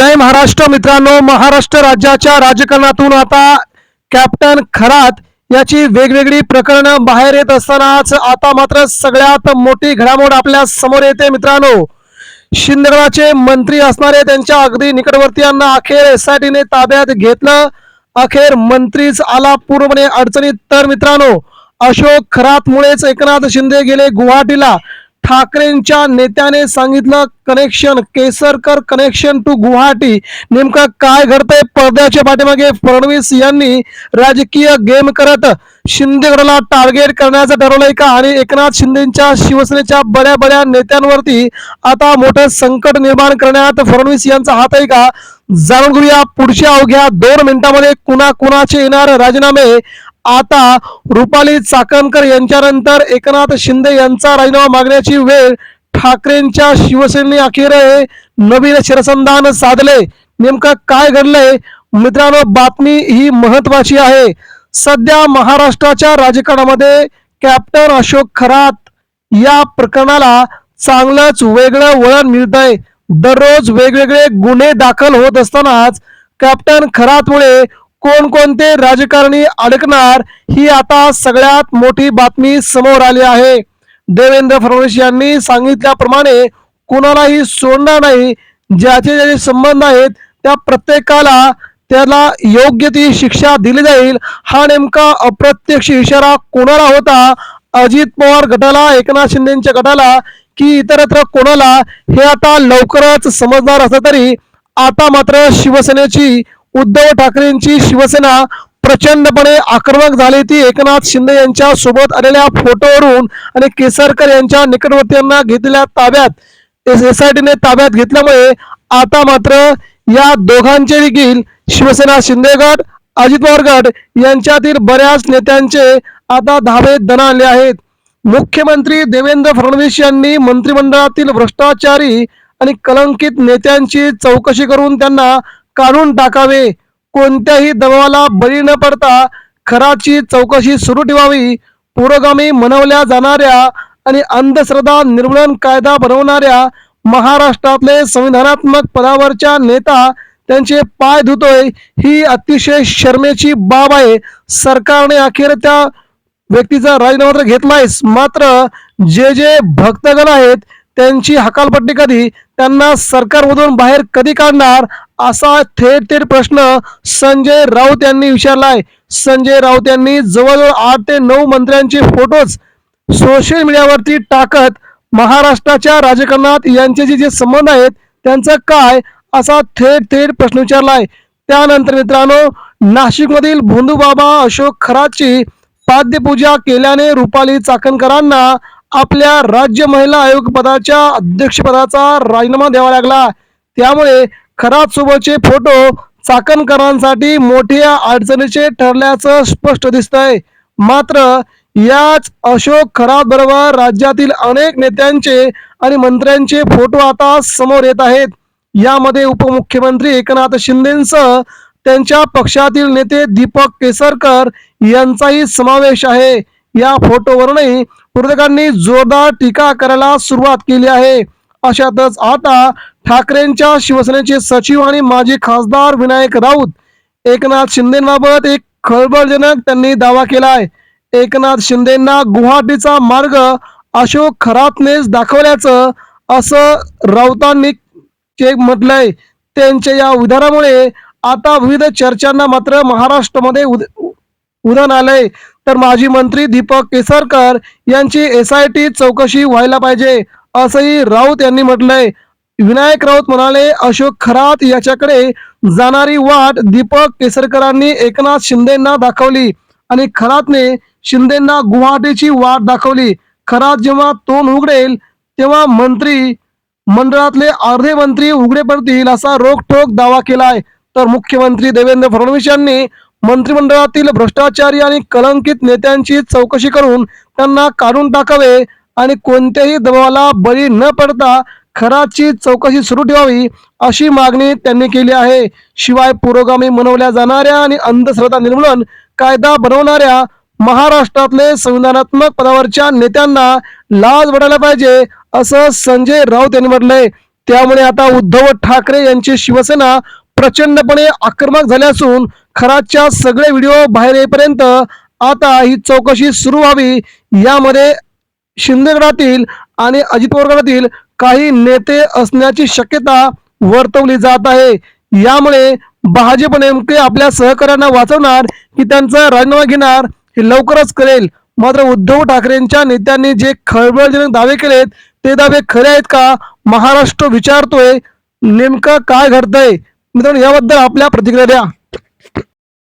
जय महाराष्ट्र मित्रांनो, महाराष्ट्र राज्याच्या राजकारणातून आता कॅप्टन खरात याची वेगवेगळी प्रकरणं बाहेर येत असतानाच आता मात्र सगळ्यात मोठी घडामोड आपल्या समोर येते मित्रांनो। शिंदेगडाचे मंत्री असणारे त्यांच्या अगदी निकटवर्तीयांना अखेर एसआयटीने ताब्यात घेतलं। अखेर मंत्रीच आला पूर्णपणे अडचणीत। तर मित्रांनो, अशोक खरातमुळेच एकनाथ शिंदे गेले गुवाहाटीला। ठाकरेंच्या नेत्याने सांगितलं connection, Kesarkar connection to Guwahati. नेमकं काय घडतंय पडद्याच्या पाठीमागे? फडणवीस यांनी राजकीय गेम करत शिंदेगडाला टार्गेट करण्याचं ठरवलंय का? आणि एकनाथ शिंदेच्या शिवसेनेच्या बड्या बड्या नेत्यांवरती आता मोठं संकट निर्माण करण्यात फडणवीस यांचा हात आहे का? जाणून घेऊया पुढच्या अवघ्या 2 मिनिटांमध्ये कुणाकुणाचे येणार राजीनामे। आता रुपाली चाकणकर यांच्यानंतर एकनाथ शिंदे यांचा राजीनामा मागण्याची वेळ। ठाकरेंच्या शिवसेनेने अखेर नवीन शरसंधान साधले। नेमकं काय घडलंय मित्रांनो? बातमी ही महत्वाची आहे। सध्या महाराष्ट्राच्या राजकारणामध्ये कॅप्टन अशोक खरात या प्रकरणाला चांगलंच वेगळं वळण मिळतंय। दररोज वेगवेगळे गुन्हे दाखल होत असतानाच कॅप्टन खरातमुळे कोणकोणते राजकारणी अडकणार ही आता सगळ्यात मोठी बातमी समोर आली आहे। देवेंद्र फडणवीस यांनी सांगितल्याप्रमाणे कुणालाही सोडणार नाही। ज्याचे ज्याचे संबंध आहेत त्या प्रत्येकाला त्याला योग्य ती शिक्षा दिली जाईल। हा नेमका अप्रत्यक्ष इशारा कोणाला होता? अजित पवार गटाला, एकनाथ शिंदेच्या गटाला की इतरत्र कोणाला? हे आता लवकरच समजणार असलं तरी आता मात्र शिवसेनेची, उद्धव ठाकरेंची शिवसेना प्रचंडपणे आक्रमक झाली ती एकनाथ शिंदे यांच्या सोबत आलेल्या फोटोवरून आणि केसरकर यांच्या निकटवर्तीयांना घेतलेल्या ताब्यात एसआयटीने ताब्यात घेतल्यामुळे आता मात्र या दोघांचे देखील शिवसेना शिंदे गट, अजित पवार गट यांच्यातील बऱ्याच नेत्यांचे आता धावे दणाणले आहेत। मुख्यमंत्री देवेंद्र फडणवीस यांनी मंत्रिमंडळातील भ्रष्टाचारी आणि कलंकित नेत्यांची चौकशी करून त्यांना काढून टाकावे। कोणत्याही दबावाला बळी न पडता खराची चौकशी सुरू ठेवावी। पुरोगामी म्हणवल्या जाणाऱ्या आणि अंधश्रद्धा निर्मूलन कायदा बनवणाऱ्या महाराष्ट्रातले संविधानात्मक पदावरच्या नेता त्यांचे पाय धुतोय ही अतिशय शर्मेची बाब आहे। सरकारने अखेर त्या व्यक्तीचा राजीनामा घेतलाय, मात्र जे भक्तगण आहेत त्यांची हकालपट्टी कधी, त्यांना सरकारमधून बाहेर कधी काढणार, असा थेट प्रश्न संजय राऊत यांनी विचारलाय। संजय राऊत यांनी जवळजवळ 8 ते 9 मंत्र्यांचे फोटोज सोशल मीडियावरती टाकत महाराष्ट्राच्या राजकारणात यांचे जे संबंध आहेत त्यांचं काय, असा थेट प्रश्न विचारलाय। त्यानंतर मित्रांनो, नाशिकमधील भोंदूबाबा अशोक खरातची पाद्यपूजा केल्याने रुपाली चाकणकरांना आपल्या राज्य महिला आयोग पदाच्या अध्यक्षपदाचा राजीनामा द्यावा लागला। त्यामुळे खरात सोबतचे फोटो चाकणकरांसाठी मोठ्या अडचणीचे ठरल्याचं स्पष्ट दिसतंय। मात्र याच अशोक खरात बरोबर राज्यातील अनेक नेत्यांचे आणि मंत्र्यांचे फोटो आता समोर येत आहेत। यामध्ये उपमुख्यमंत्री एकनाथ शिंदेसह त्यांच्या पक्षातील नेते दीपक केसरकर यांचाही समावेश आहे। या फोटोवरूनही विरोधकांनी जोरदार टीका करायला सुरुवात केली आहे। अशातच आता ठाकरेंच्या शिवसेनेचे सचिव आणि माजी खासदार विनायक राऊत एकनाथ शिंदेबाबत एक खळबळजनक त्यांनी दावा केलाय। एकनाथ शिंदेंना गुवाहाटीचा मार्ग अशोक खरातनेच दाखवल्याचं असं राऊतांनी म्हटलंय। त्यांच्या या विधानामुळे आता विविध चर्चांना मात्र महाराष्ट्रामध्ये उधाण आलंय। तर माजी मंत्री दीपक केसरकर यांची एसआयटी चौकशी व्हायला पाहिजे असंही राऊत यांनी म्हटलंय। विनायक राऊत म्हणाले, अशोक खरात याच्याकडे जाणारी वाट दीपक केसरकरांनी एकनाथ शिंदेंना दाखवली आणि खरातने शिंदेंना गुवाहाटीची वाट दाखवली। खरात जेव्हा तोंड उघडेल तेव्हा मंत्री मंडळातले अर्धे मंत्री उघडे पडतील असा रोखठोक दावा केलाय। तर मुख्यमंत्री देवेंद्र फडणवीस यांनी मंत्रिमंडळातील भ्रष्टाचारी आणि कलंकित नेत्यांची चौकशी करून त्यांना काढून टाकावे आणि कोणत्याही दबावाला बळी न पडता खराची चौकशी सुरू ठेवावी अशी मागणी त्यांनी केली आहे। शिवाय पुरोगामी म्हणवल्या जाणाऱ्या आणि अंधश्रद्धा निर्मूलन कायदा बनवणाऱ्या महाराष्ट्रातले संविधानात्मक पदावरच्या नेत्यांना लाज वाटायला पाहिजे असं संजय राऊत यांनी म्हटलंय। त्यामुळे आता उद्धव ठाकरे यांची शिवसेना प्रचंडपणे आक्रमक झाली असून खरातच्या सगळे व्हिडिओ बाहेर येईपर्यंत आता ही चौकशी सुरू व्हावी, यामध्ये शिंदेगडातील आणि अजित पवार गटातील काही नेते असण्याची शक्यता वर्तवली जात आहे. यामुळे भाजप नेमके आपल्या सहकाऱ्यांना वाचवणार की त्यांचा राजीनामा घेणार हे लवकरच कळेल. मात्र उद्धव ठाकरेंच्या नेत्यांनी जे खळबळजनक दावे केलेत ते दावे खरे आहेत का, महाराष्ट्र विचारतोय. नेमकं काय घडतंय मित्रांनो, याबद्दल आपल्या प्रतिक्रिया द्या.